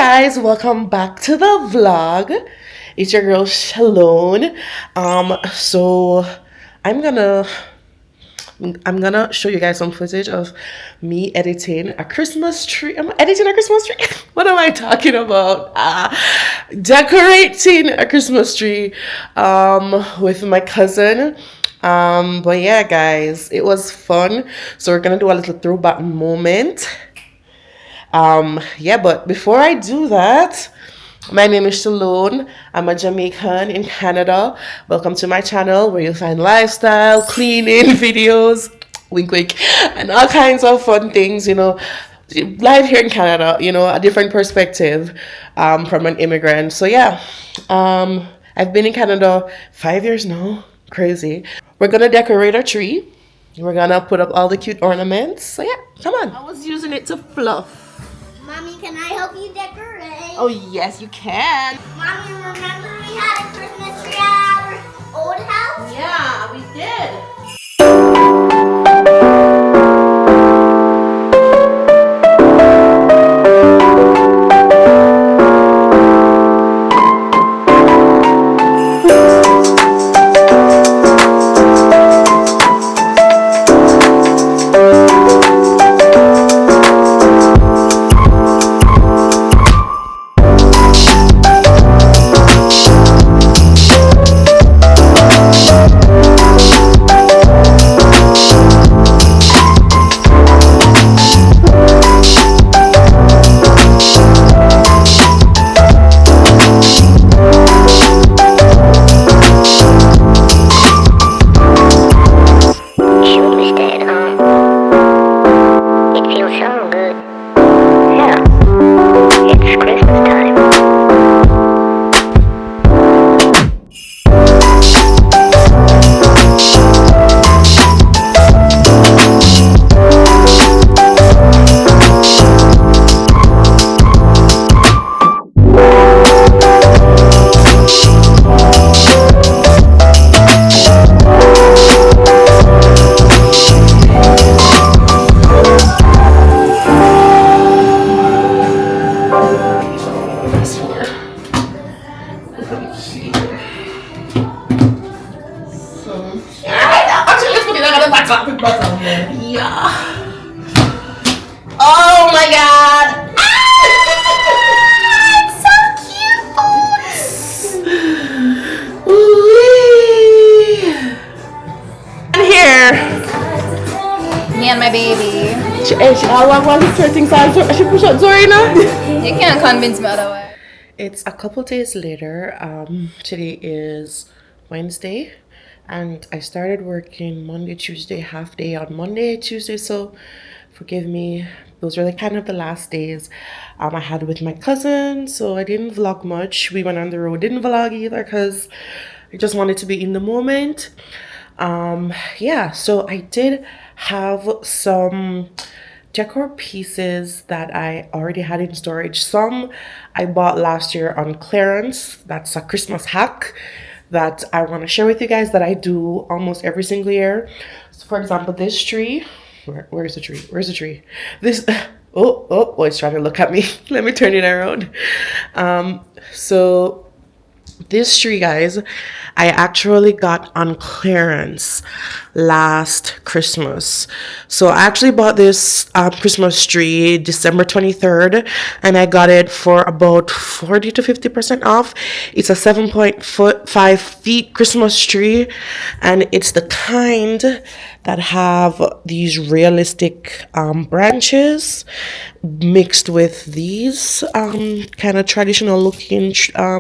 Guys, welcome back to the vlog. It's your girl Shelone. So I'm gonna I'm gonna show you guys some footage of me editing a Christmas tree. I'm editing a Christmas tree. What am I talking about? Decorating a Christmas tree with my cousin. But yeah, guys, it was fun. So we're gonna do a little throwback moment. Yeah, but before I do that, my name is Shelone. I'm a Jamaican in Canada. Welcome to my channel where you'll find lifestyle, cleaning videos, wink wink, and all kinds of fun things, live here in Canada, a different perspective from an immigrant. So yeah, I've been in Canada 5 years now. Crazy. We're gonna decorate our tree. We're gonna put up all the cute ornaments. So yeah, come on. I was using it to fluff. Mommy, can I help you decorate? Oh, yes, you can. Mommy, remember we had a Christmas tree at our old house? Yeah, we did. Yeah. Oh my god. Ah, it's so cute. Wee. And here. Me and my baby. I want to turn things on. I should push up Zorina. You can't convince me otherwise. It's a couple days later. Today is Wednesday. And I started working Monday, Tuesday, half day on Monday, Tuesday. So forgive me. Those were kind of the last days I had with my cousin. So I didn't vlog much. We went on the road. Didn't vlog either because I just wanted to be in the moment. Yeah, so I did have some decor pieces that I already had in storage. Some I bought last year on clearance. That's a Christmas hack that I want to share with you guys that I do almost every single year. So for example, this tree, where's the tree? Where's the tree? This, oh, it's trying to look at me. Let me turn it around. So this tree, guys, I actually got on clearance last Christmas. So I actually bought this Christmas tree December 23rd, and I got it for about 40 to 50% off. It's a 7.5 feet Christmas tree, and it's the kind that have these realistic branches mixed with these kind of traditional looking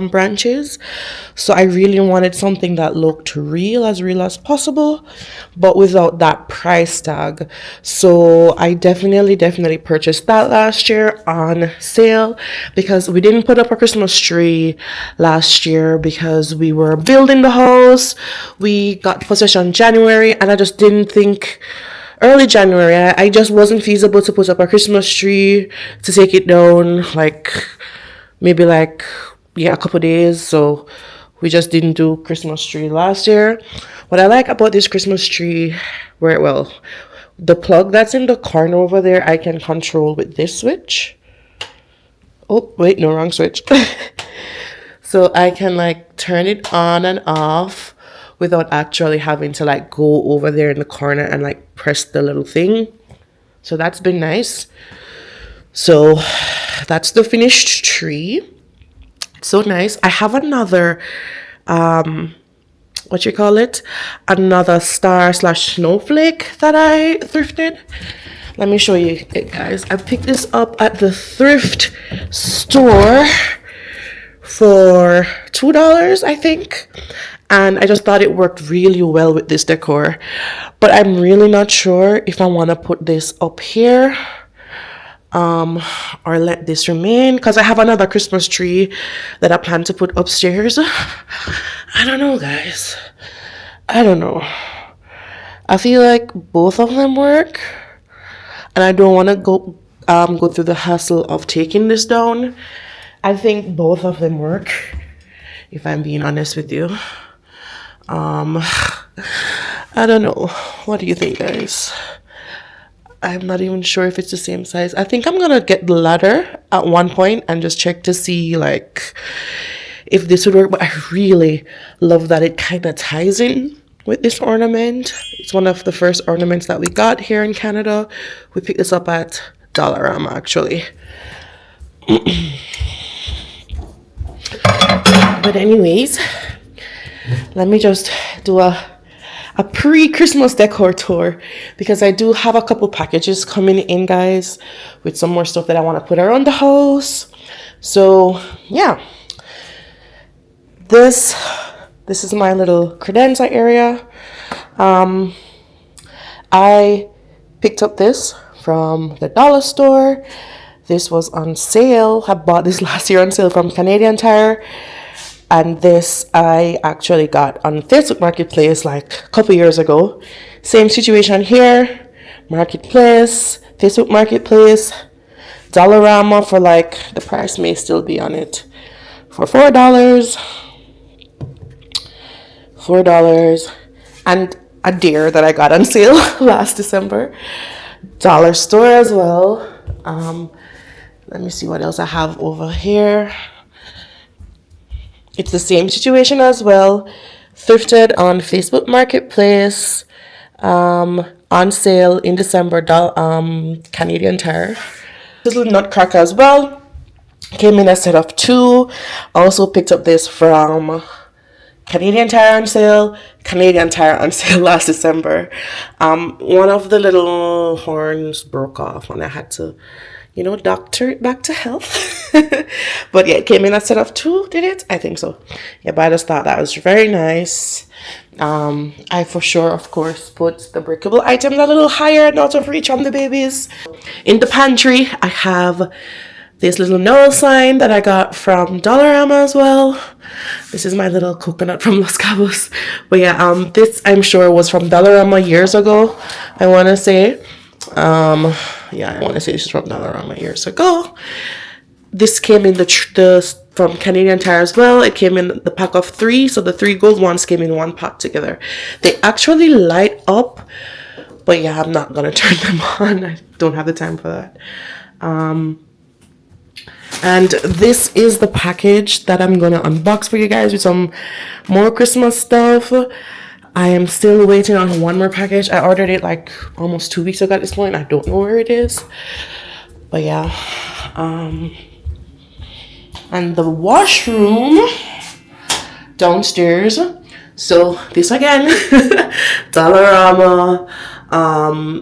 branches. So I really wanted something that looked real as possible, but without that price tag. So I definitely purchased that last year on sale because we didn't put up a Christmas tree last year because we were building the house. We got possession January, and I just didn't think early January, I just wasn't feasible to put up a Christmas tree, to take it down maybe a couple days. So we just didn't do Christmas tree last year. What I like about this Christmas tree, the plug that's in the corner over there, I can control with this switch. Oh, wait, no, wrong switch. So I can like turn it on and off without actually having to like go over there in the corner and like press the little thing. So that's been nice. So that's the finished tree. It's so nice. I have another what you call it, another star slash snowflake that I thrifted. Let me show you it, guys. I picked this up at the thrift store for $2, I think, and I just thought it worked really well with this decor, but I'm really not sure if I want to put this up here or let this remain, because I have another Christmas tree that I plan to put upstairs. I don't know, guys. I don't know. I feel like both of them work, and I don't want to go through the hassle of taking this down. I think both of them work, if I'm being honest with you. I don't know. What do you think, guys? I'm not even sure if it's the same size. I think I'm gonna get the ladder at one point and just check to see like if this would work. But I really love that it kind of ties in with this ornament. It's one of the first ornaments that we got here in Canada. We picked this up at Dollarama, actually. But anyways, let me just do a pre-Christmas decor tour, because I do have a couple packages coming in, guys, with some more stuff that I want to put around the house. So yeah, this is my little credenza area. I picked up this from the dollar store. This was on sale. I bought this last year on sale from Canadian Tire. And this I actually got on Facebook Marketplace like a couple years ago. Same situation here. Marketplace, Facebook Marketplace, Dollarama for like, the price may still be on it, for $4. $4. And a deer that I got on sale last December. Dollar store as well. Let me see what else I have over here. It's the same situation as well. Thrifted on Facebook Marketplace, on sale in December, Canadian Tire. This little nutcracker as well. Came in a set of 2. Also picked up this from Canadian Tire on sale. Canadian Tire on sale last December. One of the little horns broke off when I had to, doctor it back to health. But yeah, it came in a set of 2, did it? I think so. Yeah, but I just thought that was very nice. I for sure, of course, put the breakable items a little higher and out of reach on the babies. In the pantry, I have this little Noel sign that I got from Dollarama as well. This is my little coconut from Los Cabos. But yeah, this I'm sure was from Dollarama years ago, I want to say. Yeah, I want to say this is from Dollarama years ago. This came in from Canadian Tire as well. It came in the pack of 3, so the 3 gold ones came in one pack together. They actually light up, but yeah, I'm not gonna turn them on. I don't have the time for that. And this is the package that I'm gonna unbox for you guys with some more Christmas stuff. I am still waiting on one more package. I ordered it like almost 2 weeks ago at this point. I don't know where it is, but yeah. And the washroom downstairs. So this again, Dollarama.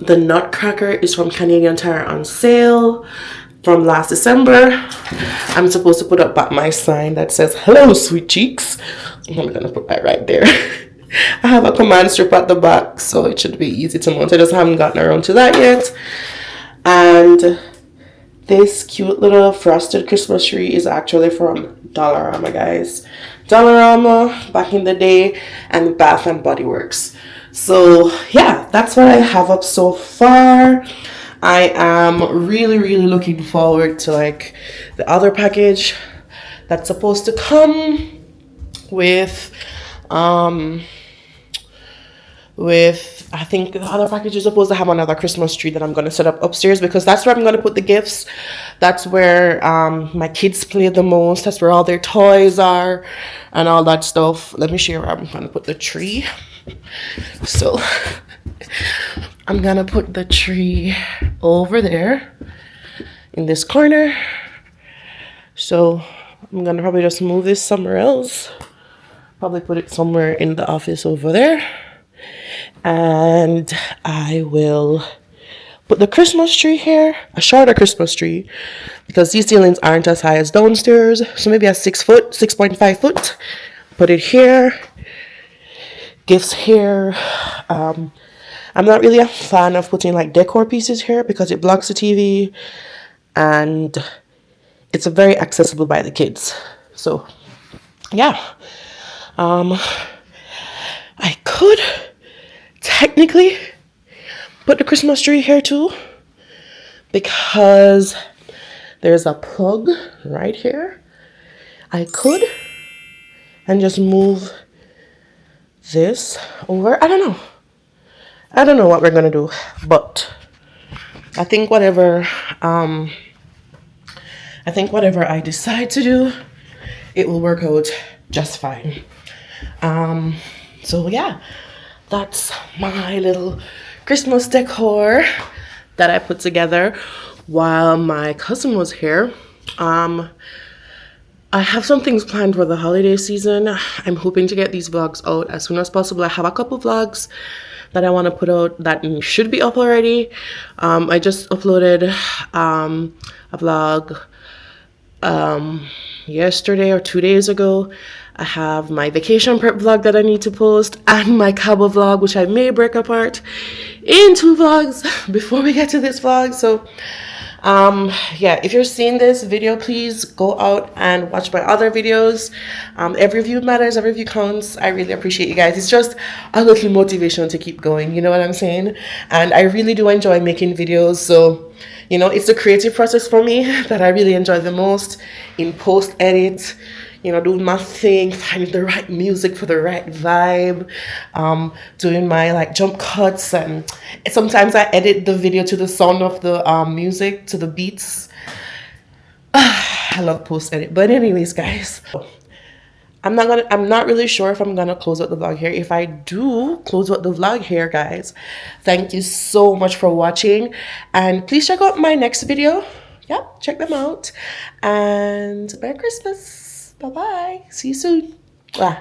The nutcracker is from Canadian Tire on sale from last December. I'm supposed to put up back my sign that says "Hello, sweet cheeks." I'm gonna put that right there. I have a command strip at the back, so it should be easy to mount. I just haven't gotten around to that yet. And this cute little frosted Christmas tree is actually from Dollarama, guys. Dollarama back in the day, and Bath and Body Works. So yeah, that's what I have up so far. I am really, really looking forward to like the other package that's supposed to come with with, I think the other package is supposed to have another Christmas tree that I'm going to set up upstairs, because that's where I'm going to put the gifts. That's where my kids play the most. That's where all their toys are and all that stuff. Let me show you where I'm going to put the tree. So I'm going to put the tree over there in this corner. So I'm going to probably just move this somewhere else. Probably put it somewhere in the office over there. And I will put the Christmas tree here, a shorter Christmas tree, because these ceilings aren't as high as downstairs. So maybe a 6 foot, 6.5 foot. Put it here. Gifts here. I'm not really a fan of putting like decor pieces here because it blocks the TV and it's very accessible by the kids. So yeah. I could technically put the Christmas tree here too, because there's a plug right here. I could and just move this over. I don't know what we're gonna do, but I think whatever I decide to do, it will work out just fine. So yeah, that's my little Christmas decor that I put together while my cousin was here. I have some things planned for the holiday season. I'm hoping to get these vlogs out as soon as possible. I have a couple vlogs that I want to put out that should be up already. I just uploaded a vlog yesterday or 2 days ago. I have my vacation prep vlog that I need to post and my Cabo vlog, which I may break apart in 2 vlogs before we get to this vlog. So yeah, if you're seeing this video, please go out and watch my other videos. Every view matters, every view counts. I really appreciate you guys. It's just a little motivation to keep going, you know what I'm saying? And I really do enjoy making videos. So you know, it's the creative process for me that I really enjoy the most. In post edit, you know, doing my thing, finding the right music for the right vibe, doing my like jump cuts, and sometimes I edit the video to the sound of the music, to the beats. I love post edit. But anyways, guys, I'm not really sure if I'm gonna close out the vlog here. If I do close out the vlog here, guys, thank you so much for watching, and please check out my next video. Yep, check them out, and Merry Christmas. Bye bye. See you soon. Bye.